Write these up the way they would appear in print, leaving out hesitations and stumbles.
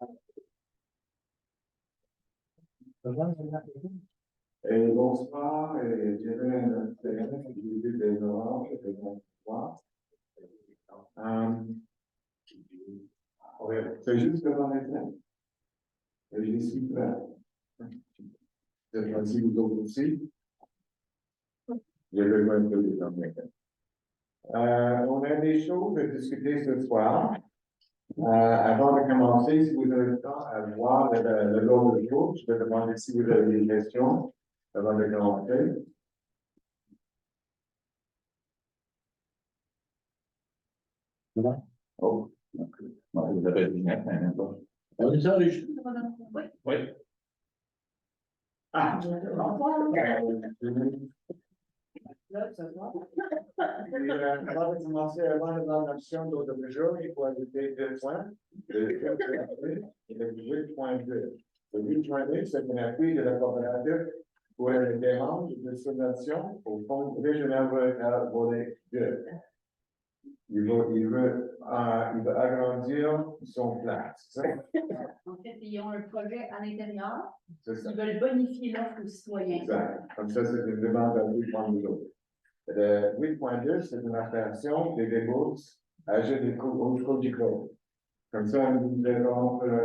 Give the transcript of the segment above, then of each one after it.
Et bonsoir, et bienvenue à notre séance du début des oranges et des bonsoirs. C'est juste devant les fenêtres. Et je suis prêt. Cette fois-ci, vous autres aussi. J'ai besoin de vous emmener. On a des choses à discuter ce soir. Avant de commencer, si vous avez le temps à voir le lot de jour, je vais demander si vous avez des questions avant de commencer. Oh, vous avez le lunettes, mais pas. On est sur les cheveux, madame? Oui. Oui. Ah! Avant de commencer, avant de voir l'option d'ordre du jour, il faut ajouter 2 points. Le 8.2. Le 8.2, c'est un appui de la coopérative pour les demandes de subvention au Fonds régional monétaire volet 2. Il veut agrandir son plan, c'est ça? En fait, ils ont un projet à l'intérieur. C'est ça. Ils veulent bonifier l'offre aux citoyens. Exact. Comme ça, c'est une demande à 8.2. Le 8.2, c'est une affectation des débourses âgées du cours du code. Comme ça, nous allons faire une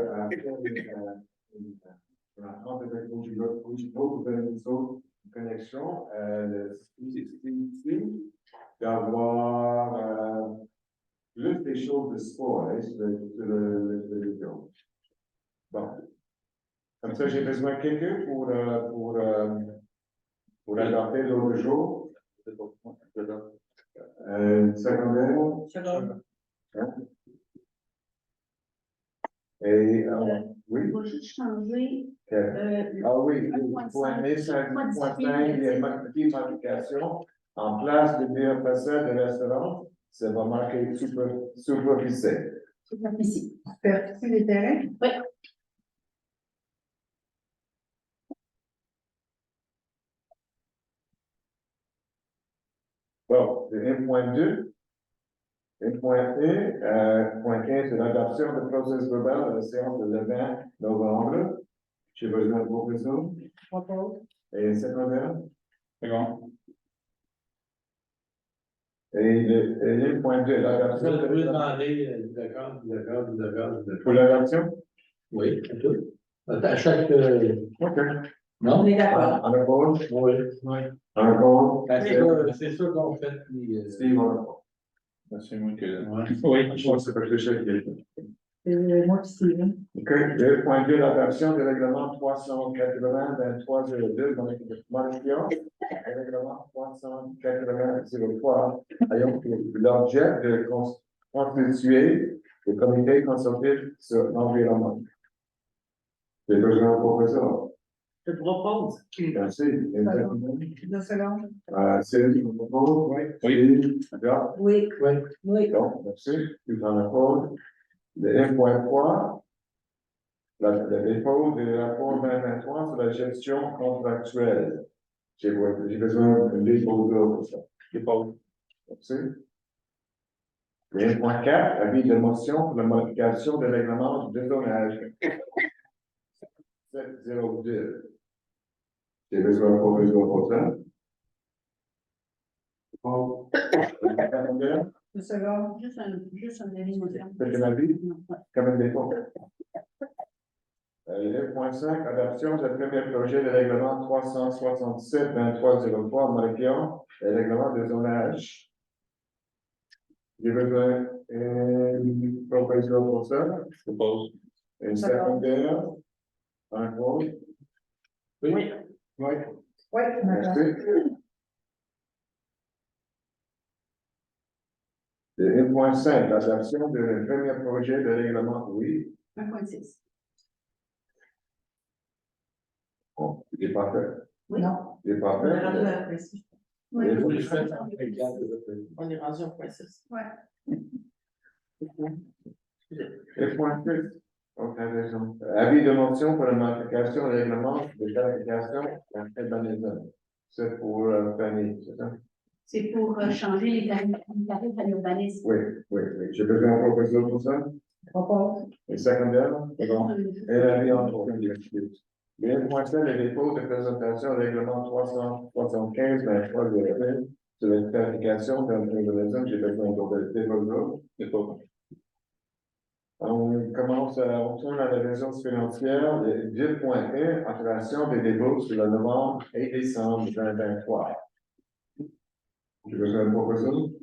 rencontre avec le cours du code pour faire une autre connexion. C'est d'avoir plus des choses de sport sur le vidéo. Bon. Comme ça, j'ai besoin de quelqu'un pour adapter l'autre jour. Secondaire. Hein? Et, oui. Il faut juste changer. Ah oui, il faut amener 5.5, il y a une petite modification. En place de dire façade de restaurant, ça va marquer superficie. Superficie. Superficie des terrains? Oui. Bon, c'est 1.2. 1.1, c'est l'adoption de processus global de la séance de le 20 novembre. J'ai besoin de vos questions. Et secondaire. C'est bon. Et le 1.2, l'adoption. Vous pouvez demander d'accord. Pour l'adoption? Oui, tout. À chaque. OK. Non? On est d'accord. En accord? Oui. En accord? C'est ça qu'on fait. Puis, Steve, en accord. C'est moi que. Ouais. Oui, je pense que c'est parce que j'ai. Moi aussi. OK. 2.2, l'adoption du règlement 380-2302, modification. Règlement 380-03, ayant pour l'objet de constituer le comité consultatif sur l'environnement. J'ai besoin de professeur. Je propose. Merci. 2 secondes. C'est le propos, oui. Oui. D'accord. Oui. Oui. Donc, merci. Tu en accord. Le 1.3, le dépôt de rapport 2023 sur la gestion contractuelle. J'ai besoin de dépôt pour ça. Dépôt. Merci. Le 1.4, avis de motion pour la modification de règlement de zonage. 702. J'ai besoin de professeur pour ça. Bon. 2 secondes. Juste un avis. C'est un avis? Comme un dépôt. Le 1.5, adoption du premier projet de règlement 367-2303 modifiant le règlement de zonage. J'ai besoin d'une proposition pour ça. Je propose. Une secondaire. Un vote. Oui. Oui. Oui. Merci. Le 1.5, l'adoption du premier projet de règlement, oui. 1.6. Bon, il n'est pas fait. Oui. Non. Il n'est pas On est rendu fait. à 6. Oui. Il faut Oui. le faire. On est rendu à 6. Ouais. Le point 6. Donc, t'as raison. Avis de motion pour la modification du règlement de qualification urbanisation. C'est pour Fanny, c'est ça? C'est pour changer les tarifs à l'urbanisme. Oui. J'ai besoin de proposition pour ça. Propose. Et secondaire, c'est bon. Et la vie en aucun directif. Les points les dépôts de présentation règlement 375-23 de la sur la clarification d'un régularisme, j'ai besoin de développement. C'est pas bon. On commence on tourne à la résolution financière de 10.1, approbation des dépôts sur le novembre et décembre 2023. J'ai besoin de proposition.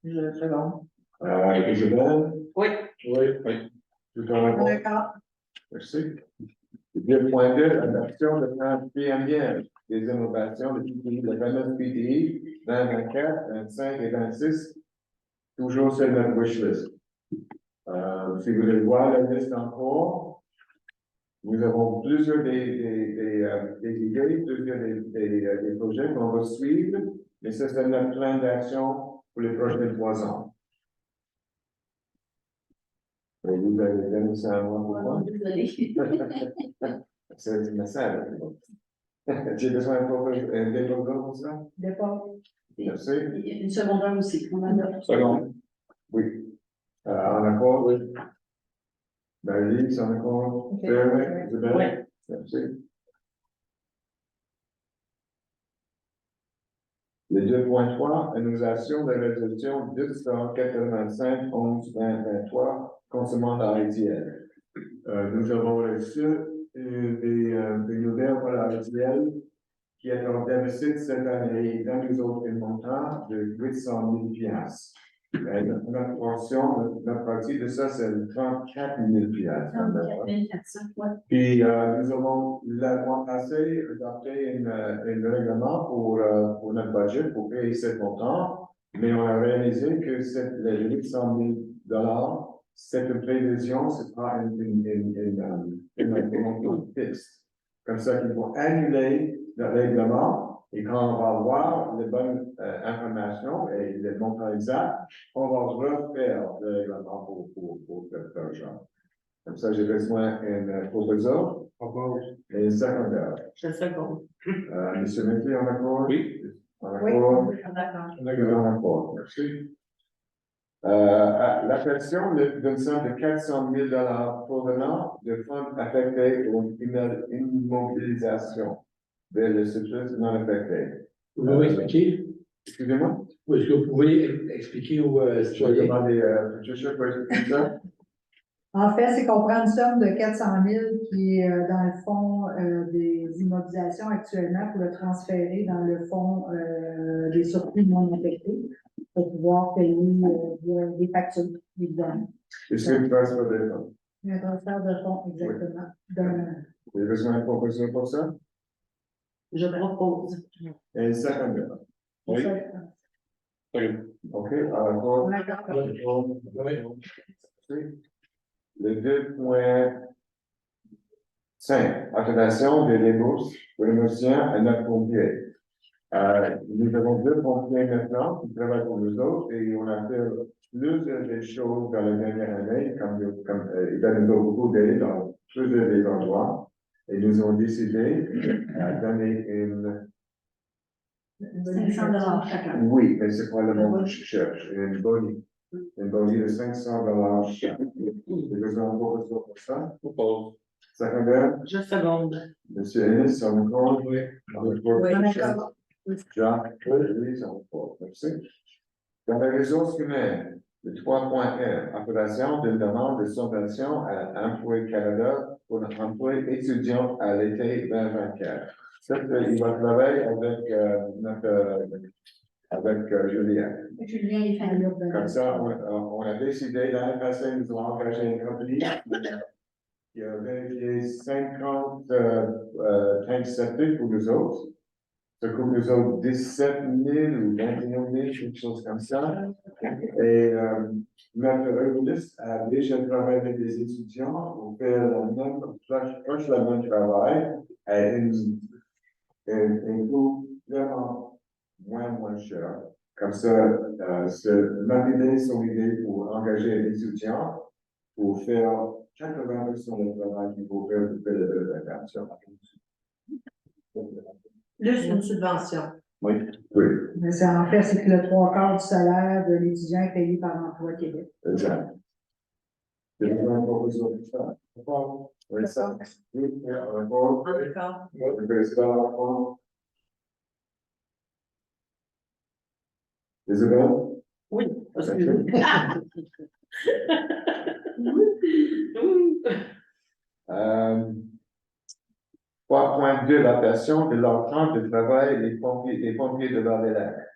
Je seconde. Isabelle? Oui. Oui. Tout en rapport? D'accord. Merci. 2.2, adoption de plan PMIL, des innovations de PTI, de fameux PTI, 2024, 25 et 26, toujours sur notre wish list. Si vous voulez voir la liste en cours, nous avons plusieurs des idées, plusieurs des projets qu'on va suivre, mais ça, c'est notre plan d'action pour les prochains 3 ans. Et vous avez donné ça à moi pour moi? Désolée. C'est du message. J'ai besoin d'un développement pour ça? Dépôt. Merci. Et une secondaire aussi. On en a. Seconde. Oui. En accord? Oui. Marie, en accord? Ok. Isabelle? Oui. Merci. Les 2.3, annulation de la résolution 285 11 20 23 concernant la RTL. Nous avons reçu des nouvelles pour la RTL qui est en déficit cette année dans les autres montants de 800 000 piastres. Notre portion, notre partie de ça, c'est 34 000 piastres. 34 400, ouais. Puis, nous avons, le mois passé, adopté un règlement pour notre budget, pour payer ce montant, mais on a réalisé que les 800 000 c'est une prévision, c'est pas une montant fixe. Comme ça, qu'il faut annuler le règlement, et quand on va voir les bonnes informations et les montants exacts, on va refaire le règlement pour faire genre. Comme ça, j'ai besoin d'un proposeur et un secondaire. Je seconde. Monsieur Métier, en accord? Oui. En Oui. accord? D'accord. En accord, merci. La pension d'une somme de 400 000 provenant de fonds affectés aux immobilisations vers le surplus non affecté. Vous pouvez expliquer? Excusez-moi? Ou est-ce que vous pouvez expliquer où Je vais citoyen? demander à Patricia pour expliquer ça. En fait, c'est qu'on prend une somme de 400 000 qui est dans le fonds des immobilisations actuellement pour le transférer dans le fonds des surplus non affectés pour pouvoir payer des factures, évidemment. Est-ce que tu passes par des fonds? Un transfert de fonds, exactement. Vous avez besoin de proposition pour ça? Je propose. Et secondaire. Oui. OK, alors, le 2.5, approbation des débourses pour le musicien à notre pompier. Nous avons 2 pompiers maintenant qui travaillent pour nous autres et on a fait plusieurs des choses dans la dernière année, comme ils nous ont beaucoup d'aide dans plusieurs des endroits. Et nous avons décidé de donner une. 500 chacun. Oui, mais c'est pas le monde que je cherche. Une bonne de 500 chaque. J'ai besoin de proposition pour ça. Propose. Secondaire, Je seconde. Monsieur Ennis, sur le compte. Oui. D'accord. Jacques, oui, ça va pas. Merci. Dans la ressource humaine, le 3.1, approbation d'une demande de subvention à Emploi Canada pour notre emploi étudiant à l'été 2024. Ça, il va travailler avec Julien. Julien et Fanny. Comme ça, on a décidé l'année passée, nous avons engagé une compagnie qui a vérifié 50 tanks septiques pour nous autres. Ça coûte nous autres 17 000 ou 21 000, quelque chose comme ça. Et notre revuliste a déjà travaillé avec des étudiants pour faire le même travail à un coût vraiment moins cher. Comme ça, notre idée, son idée pour engager un étudiant pour faire 80% du travail qu'il faut faire pour faire la rédaction. Plus une subvention. Oui. Mais en fait, c'est que le 3/4 du salaire de l'étudiant est payé par l'Emploi Québec. Exact. J'ai besoin de proposition pour ça. D'accord. Oui, ça. Oui, d'accord. D'accord. Le président Lafont. Isabelle? Oui, parce que. Euh, 3.2, l'adaptation de leur temps de travail des pompiers de Val-des-Lacs.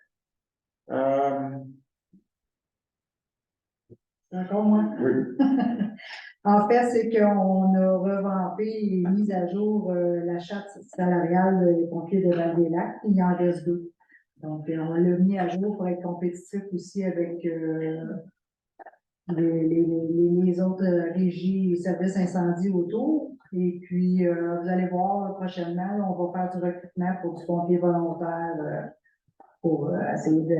Encore moins. Oui, En fait, c'est qu'on a revampé et mis à jour la charte salariale des pompiers de Val-des-Lacs. Il y en reste deux. Donc, on l'a mis à jour pour être compétitif aussi avec les autres régies et services incendies autour. Et puis, vous allez voir prochainement, on va faire du recrutement pour du pompier volontaire pour essayer de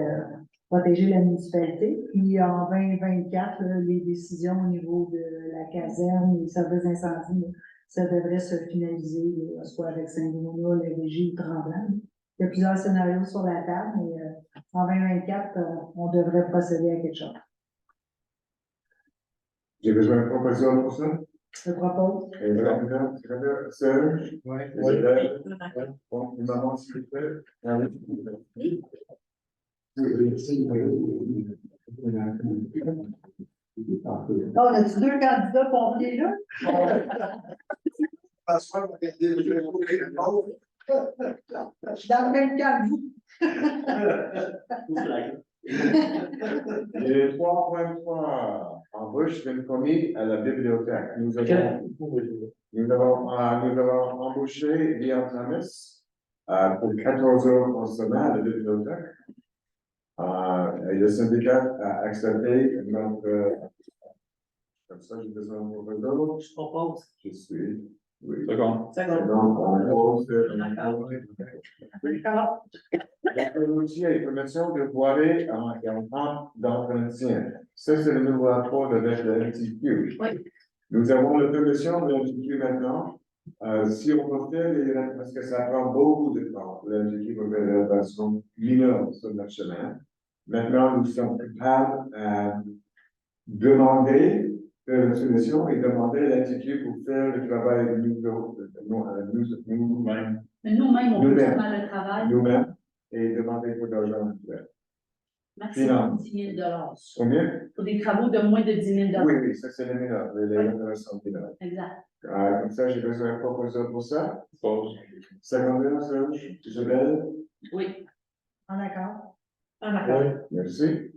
protéger la municipalité. Puis en 2024, les décisions au niveau de la caserne, les services d'incendie, ça devrait se finaliser, soit avec Saint-Bruno, la Régie ou Tremblant. Il y a plusieurs scénarios sur la table, mais en 2024, on devrait procéder à quelque chose. j'ai besoin de proposition pour ça. Je propose. Et rapidement, Serge? Oui. Isabelle? Bon, une maman, s'il vous plaît. Ah oui. Oh, on a-tu deux candidats pompiers là? Dans le même camp que vous. Et 3.3, embauche d'une commis à la bibliothèque. Nous avons embauché Léon Thomas pour 14 heures par semaine à la bibliothèque. Et le syndicat a accepté notre. Comme ça, j'ai besoin de proposal. Je propose. Je suis. Oui. D'accord. Second. Donc, on pose. D'accord. L'outil et permission de voirie en temps d'entretien. Ça, c'est le nouveau accord avec le MTQ. Oui. Nous avons la permission de l'MTQ maintenant. Si on peut faire, parce que ça prend beaucoup de temps, l'MTQ pour faire la version mineure sur notre chemin. Maintenant, nous sommes capables de demander une solution et demander à l'MTQ pour faire le travail nous-mêmes. Mais nous-mêmes, on peut Nous-mêmes. faire le travail. Nous-mêmes et demander pour l'argent. Maximum 10 000 Combien? pour des travaux de moins de 10 000 Oui, oui, ça c'est les mineurs, les opérations mineures. Exact. Comme ça, j'ai besoin d'un proposeur pour ça. Secondaire, Serge, Isabelle, Oui. En accord. En accord. merci.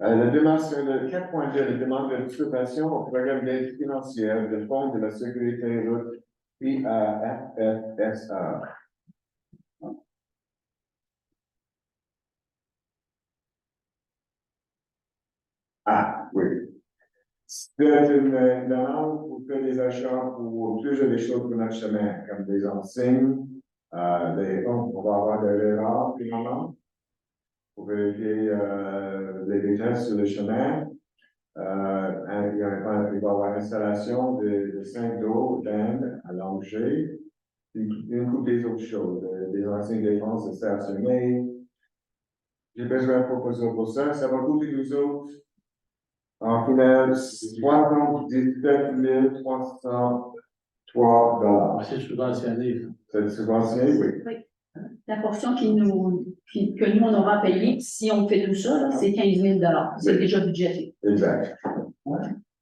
La demande sur le 4.2, la demande de participation au programme d'aide financière de Fonds de la Sécurité route PAFFSA. Ah, oui. C'est une demande pour faire des achats pour plusieurs des choses pour notre chemin, comme des enseignes, on va avoir des radars, finalement, pour vérifier les vitesses sur le chemin. Il va y avoir l'installation de 5 d'eau d'Inde à Langer, une couple des autres choses, des enseignes défense de stationner. J'ai besoin de proposition pour ça. Ça va coûter nous autres. En final, 77 303 $. C'est subventionné. C'est subventionné, oui. La portion que nous, on aura payée, si on fait tout ça, là, c'est 15 000 C'est Oui. déjà budgété. Exact.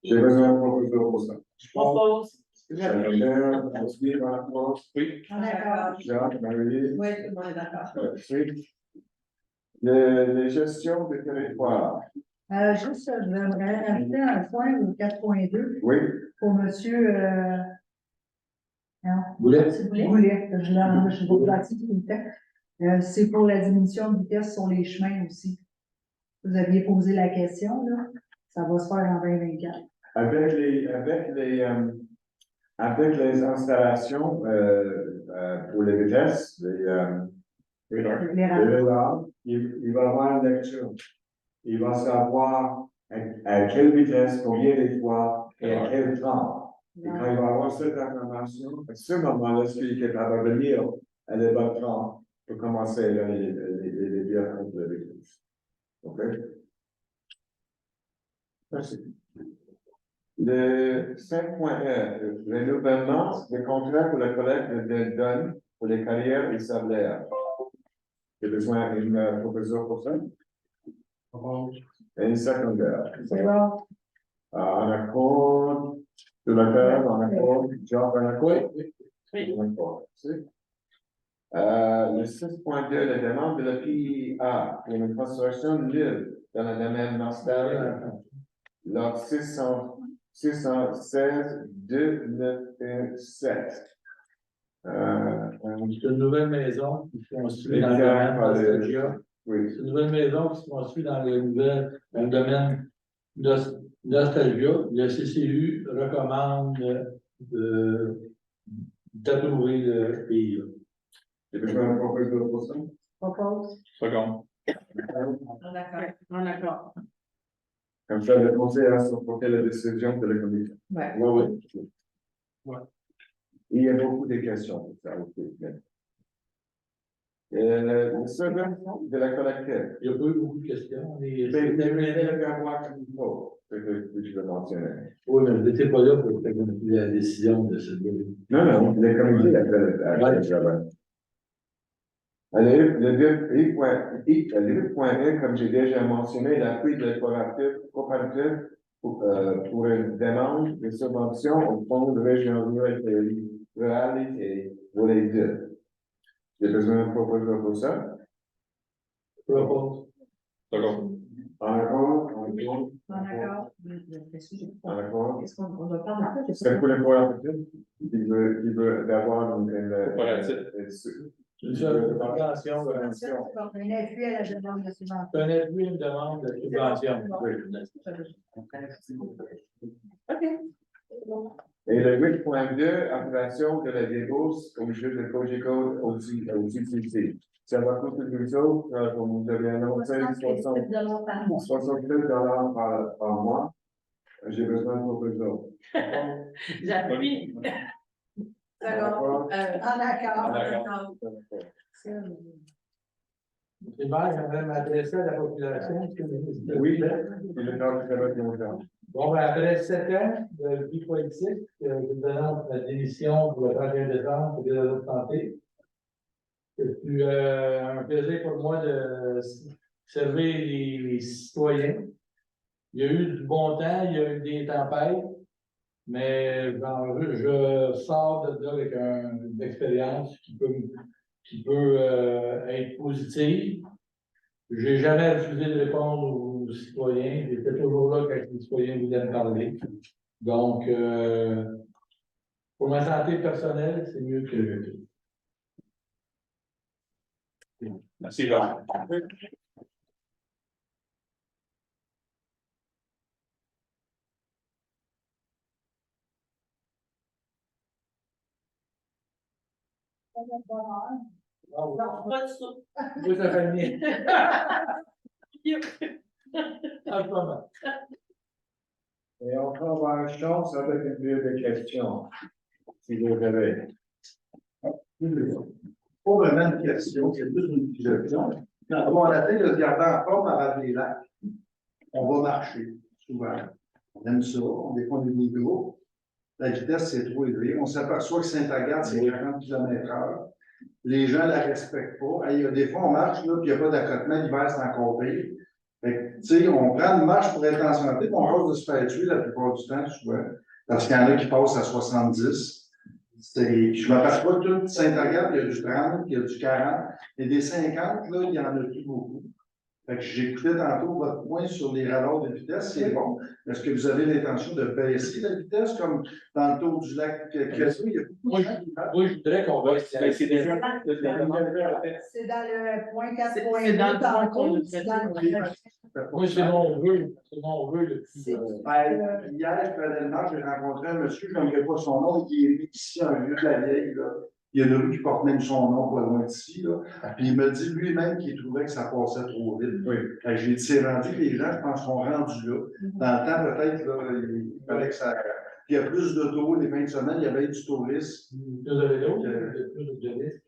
J'ai besoin de proposition pour ça. Je propose. Secrétaire, ensuite, dans la France. Oui. En accord. Jacques, Marie. Oui, tout le monde est d'accord. Merci. Les gestions de territoire. Juste, j'aimerais ajouter un point au 4.2 Oui. pour monsieur Boulet. Si vous voulez. Goulet, je suis pas pratique tout le temps. C'est pour la diminution de vitesse sur les chemins aussi. Vous aviez posé la question, là. Ça va se faire en 2024. Avec les installations pour les vitesses, Les radars, il va avoir une lecture. Il va savoir à quelle vitesse, combien de fois et à quel temps. Et quand il va avoir cette information, à ce moment-là, celui qui est capable de venir à les bonnes temps pour commencer à les dire contre les vitesses. OK? Merci. Le 5.1, renouvellement des contrats pour la collecte de données pour les carrières et salaires. J'ai besoin d'une proposition pour ça. Et une secondaire. C'est bon. En accord, tout le temps, en accord, Jean, en accord. Oui. En accord. Le 6.2, la demande de la PIA pour une construction nulle dans le domaine national. Log 616 297. C'est une nouvelle maison qui se construit dans le Exact, domaine Nostalgia. oui. C'est une nouvelle maison qui se construit dans le domaine Nostalgia. Le CCU recommande d'approuver le pays. J'ai besoin d'un proposition pour ça. Propose. Second. En accord. Comme ça, le conseil a supporté la décision de la commission. Ouais. Oui, oui. Il y a beaucoup de questions pour ça. Le second de la collecte. Il n'y a pas eu beaucoup de questions. Mais le gouvernement comme il faut, c'est que je veux mentionner. Oui, mais vous n'étiez pas là pour prendre la décision de ce domaine. Non, non, le comité a fait le travail. Alors, le 8.1, comme j'ai déjà mentionné, l'appui de la coopérative pour une demande de subvention au fonds de région ruralité pour les deux. J'ai besoin de proposition pour ça. Propose. Second. En accord, en accord, En accord. en accord. Est-ce qu'on doit parler de C'est pour le coopératif qui veut avoir Coopératif. Une subvention. Un appui à la demande de subvention. Un appui, une demande de subvention. OK. Et le 8.2, approbation de la débauche au jeu de Cogeco au CCC. Ça va coûter plus haut, comme vous avez annoncé, 67 $ par mois. 67 $ par mois. J'ai besoin de proposition. J'appuie. En accord. D'accord. C'est mal, j'aimerais m'adresser à la population. Oui, et le temps que ça va être longtemps. Bon, ben, après 7 ans de vie politique, nous donnons la démission pour le 31 décembre pour les autres santé. C'est un plaisir pour moi de servir les citoyens. Il y a eu du bon temps, il y a eu des tempêtes, mais je sors de là avec une expérience qui peut être positive. Je n'ai jamais refusé de répondre aux citoyens. J'étais toujours là quand les citoyens voulaient me parler. Donc, pour ma santé personnelle, c'est mieux que. Merci, Jean. Bravo. Pas de soupe. Vous, ça fait bien. En ce moment. Et on va avoir une chance avec une période de questions, si vous avez. Pas vraiment une question, c'est plus une philosophie. Quand on essaie de se garder en forme avant les lacs, on va marcher, souvent. On aime ça, on défend des niveaux. La vitesse, c'est trop élevé. On s'aperçoit que Saint-Agathe, c'est 40 km/h. Les gens ne la respectent pas. Il y a des fois, on marche, là, puis il n'y a pas d'accotement, l'hiver, c'est encore pire. Fait que, tu sais, on prend une marche pour être en santé, puis on rose de se faire tuer la plupart du temps, souvent. Parce qu'il y en a qui passent à 70. Je m'aperçois que tout Saint-Agathe, il y a du 30, il y a du 40. Et des 50, là, il y en a plus beaucoup. Fait que j'écoutais tantôt votre point sur les radars de vitesse, c'est bon. Est-ce que vous avez l'intention de baisser la vitesse, comme dans le tour du lac Cassou? Il y a beaucoup de gens qui parlent. Moi, je voudrais qu'on va. Ben, c'est déjà. C'est dans le point 4.2. C'est dans le point tantôt, qu'on a c'est fait. dans le- Moi, c'est mon vœu. C'est mon vœu le plus. Ben, hier, je faisais le marche, j'ai rencontré un monsieur, je ne connais pas son nom, qui est ici, un vieux de la vieille, là. Il y a une rue qui porte même son nom, pas loin d'ici, là. Puis il me dit lui-même qu'il trouvait que ça passait trop vite. Oui. Fait que j'ai dit, c'est rendu que les gens, je pense, sont rendus là. Dans le temps, peut-être, là, il fallait que ça. Puis il y a plus d'autos, les fins de semaine, il y avait du tourisme. Plus de vélo, plus de risques.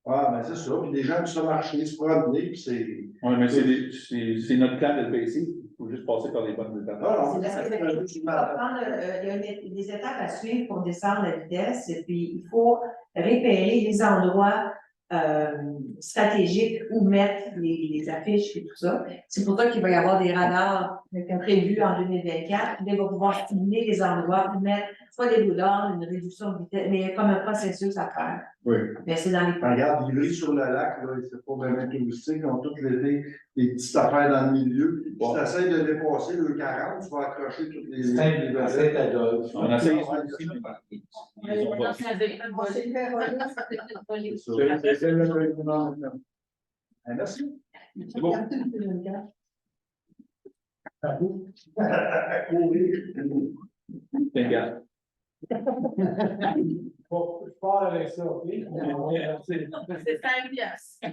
Ah, ben c'est ça. Puis les gens qui sont marcher, se promener, puis c'est. Oui, mais c'est notre plan de le baisser. faut juste passer par les bonnes étapes. Non, non, C'est parce que il va prendre, il y a des étapes à suivre pour descendre la vitesse, et puis il faut repérer les endroits stratégiques où mettre les affiches et tout ça. C'est pour ça qu'il va y avoir des radars prévus en 2024. Puis là, il va pouvoir stimuler les endroits pour mettre soit des boulons, une réduction de vitesse, mais il y a comme un processus à faire. Oui. Mais c'est dans les regarde, l'île sur le lac, là, c'est pas vraiment touristique, ils ont toutes les petites affaires dans le milieu. Si tu essaies de dépasser le 40, tu vas accrocher toutes les. Saint-Adolphe. On a essayé ça aussi, mais ils ont pas. On s'est fait voler. C'est le non. Merci. C'est bon. T'inquiète. Bon, je pars avec ça, OK? C'est 5 piastres.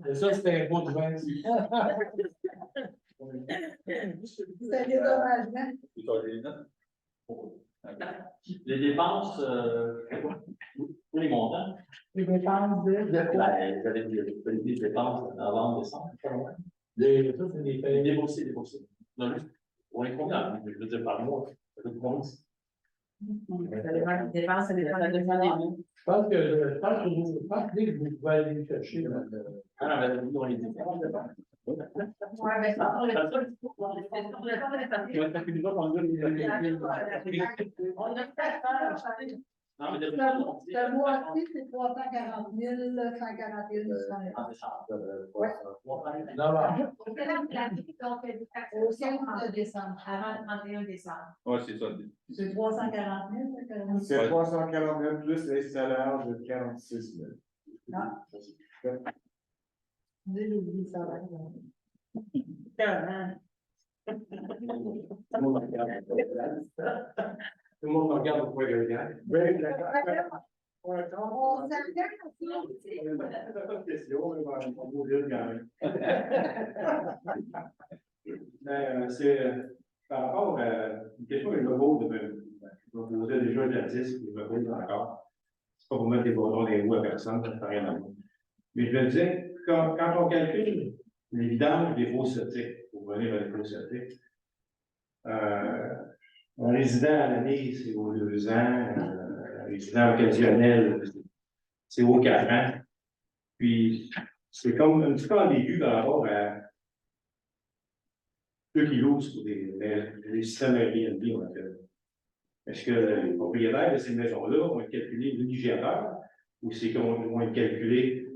Et ça, c'était un pot de vin. C'est des dommagements. Tu t'as des notes? Les dépenses, tous les montants, Les dépenses de quoi? ben, vous avez des dépenses en novembre, décembre. Ça, c'est des payes. Déboursés. Non, juste, on les combien? Je veux dire, par mois. Ça fait combien? Ça dépend des dépenses, ça dépend des mois. Je pense que vous pouvez aller les chercher. Là. Ah non, mais nous, on les dit. Ouais, mais ça, on Ça, on a fait Non, mais depuis, Ce mois-ci, c'est 340 000, 141 en décembre. Ouais. Non, non. Au 15 décembre. avant le 31 décembre. Ouais, c'est ça. C'est 340 000, C'est 340 000 plus les salaires de 46 000. Ah. J'ai oublié ça. là. Tout le monde me regarde pourquoi je regarde. Oui, d'accord. Ouais, On s'arrête C'est par rapport à une question de logo de je me posais déjà jadis, je me pose encore. C'est pas pour mettre des bâtons dans les roues à personne, ça n'a rien à voir. Mais je me disais, quand on calcule les vidanges des faux septiques, pour revenir à les faux septiques, un résident à l'année, c'est aux 2 ans, un résident occasionnel, c'est aux 4 ans. Puis, c'est comme un petit peu ambigu par rapport à ceux qui louent sur les systèmes Airbnb, on appelle. Est-ce que les propriétaires de ces maisons-là vont être calculés l'unigiateur ou c'est qu'on vont être calculés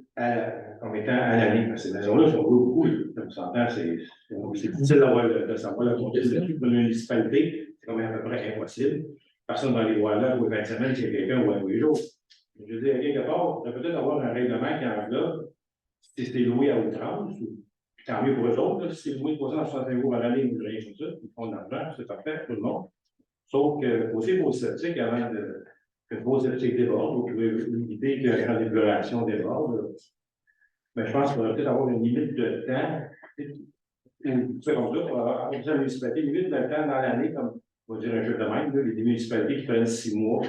comme étant à l'année? Ces maisons-là sont beaucoup, comme ça s'entend, c'est difficile de savoir la comptabilité de la municipalité, c'est quand même à peu près impossible. Personne va aller voir là pour 20 semaines s'il y a quelqu'un ou un tous les jours. Je veux dire, à quelque part, on peut peut-être avoir un règlement qui englobe si c'est loué à outrance, puis tant mieux pour eux autres, là, si c'est loué 360 € par année ou rien comme ça, ils font de l'argent, c'est parfait pour tout le monde. Sauf que aussi vos sceptiques, avant que vos sceptiques débordent, vous pouvez éviter que la dépleuration déborde. Mais je pense qu'on va peut-être avoir une limite de temps, c'est comme ça, pour avoir une municipalité, limite de temps dans l'année, comme on va dire un jeu de même, là, les municipalités qui prennent 6 mois,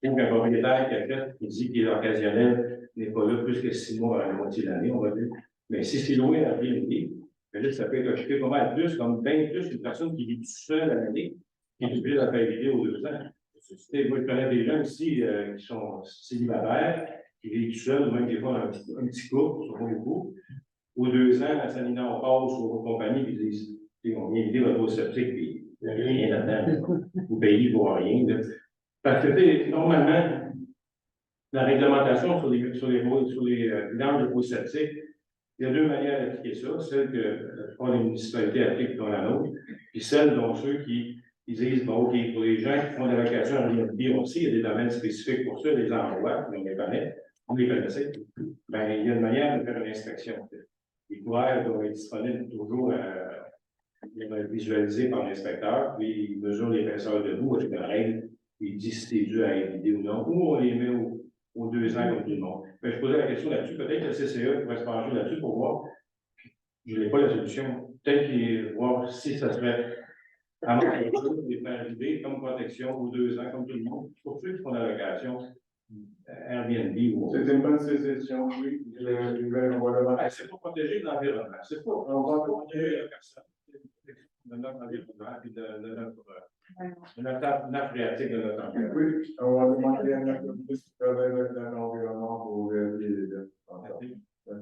ou qu'un propriétaire qui achète, qui dit qu'il est occasionnel, n'est pas là plus que 6 mois à la moitié de l'année, on va dire. Mais si c'est loué à Airbnb, là, ça peut être occupé pas mal plus, comme bien plus qu'une personne qui vit tout seul à l'année, qui est obligé de la faire vider aux 2 ans. Moi, je connais des gens ici qui sont célibataires, qui vivent tout seuls, même des fois un petit couple, ça pas beaucoup. Aux 2 ans, ça n'y en passe aux compagnies qui disent on vient vider votre eau septique, puis il n'y a rien là-dedans. Vous payez pour rien. Là. Parce que normalement, la réglementation sur les vidanges de eau septique, il y a 2 manières d'appliquer ça. Celle que la plupart des municipalités appliquent dans la nôtre, puis celle dont ceux qui disent, bon, OK, pour les gens qui font des locations en Airbnb aussi, il y a des domaines spécifiques pour ça, des endroits, on les connaît, on les connaissait. Ben, il y a une manière de faire une inspection. Les couverts doivent être disponibles toujours visualisés par l'inspecteur, puis il mesure l'épaisseur de boue avec une règle, puis il dit si c'est dû à être vidé ou non, ou on les met aux 2 ans comme tout le monde. Mais je posais la question là-dessus, peut-être que le CCE pourrait se pencher là-dessus pour voir. Je n'ai pas la solution. Peut-être qu'il voir si ça serait à mon avis, les faire arriver comme protection aux 2 ans, comme tout le monde, pour ceux qui font la location Airbnb ou. C'est une bonne sécession, oui. On va le Ah, c'est pour protéger l'environnement, c'est pas. On va protéger la personne. De notre environnement, puis de notre nappe phréatique de notre environnement. Oui, on va demander à notre police qui travaille avec l'environnement pour vérifier les deux.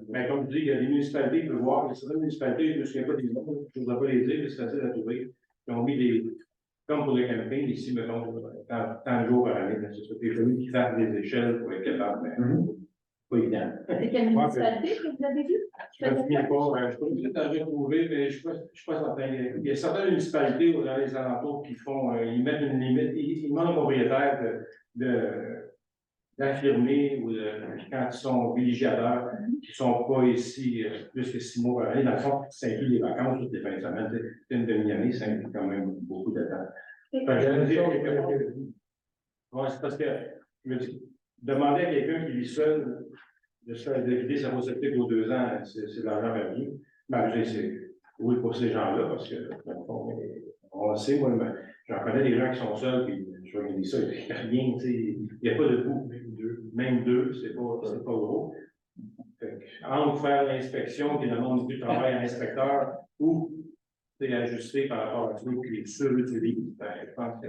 Mais comme je dis, il y a des municipalités qui peuvent voir, il y a certaines municipalités, je ne me souviens pas des noms, je ne voudrais pas les dire, mais c'est facile à trouver. Ils ont mis des, comme pour le camping, ici, mettons, tant de jours par année, c'est ça. Il faut qu'ils fassent des échelles pour être capable, mais pas évident. C'est quelle municipalité que vous avez vu? Je ne me souviens pas, je peux peut-être en retrouver, mais je ne suis pas certain. Il y a certaines municipalités dans les alentours qui font, ils mettent une limite, ils demandent aux propriétaires d'affirmer ou quand ils sont villégiateurs, qui ne sont pas ici plus que 6 mois par année, dans le fond, ça inclut les vacances, toutes les fins de semaine, c'est une demi-année, ça inclut quand même beaucoup de temps. Fait que je veux dire, ouais, c'est parce que, je me dis, demander à quelqu'un qui vit seul de se faire quitter sa prospective aux 2 ans, c'est de l'argent perdu. Mais je dis, c'est oui pour ces gens-là, parce que, dans le fond, on le sait, moi, j'en connais des gens qui sont seuls, puis je vais dire ça, il n'y a rien, tu sais, il n'y a pas de bout, même deux, c'est pas gros. Entre faire l'inspection qui demande du travail à l'inspecteur ou c'est ajusté par rapport à ceux qui surutilisent, je pense que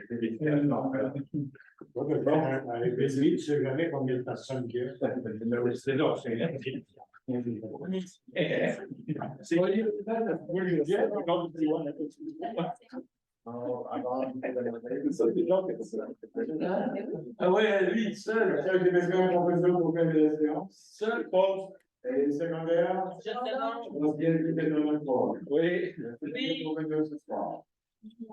c'est efficace. Bon, avec les tu ne sais jamais combien de personnes il y a. C'est là, c'est là. Ah ouais, lui, seul. Seul qui fait un professeur pour faire des séances. Seul, pause. Et secondaire. On vient de le faire. Oui. Oui.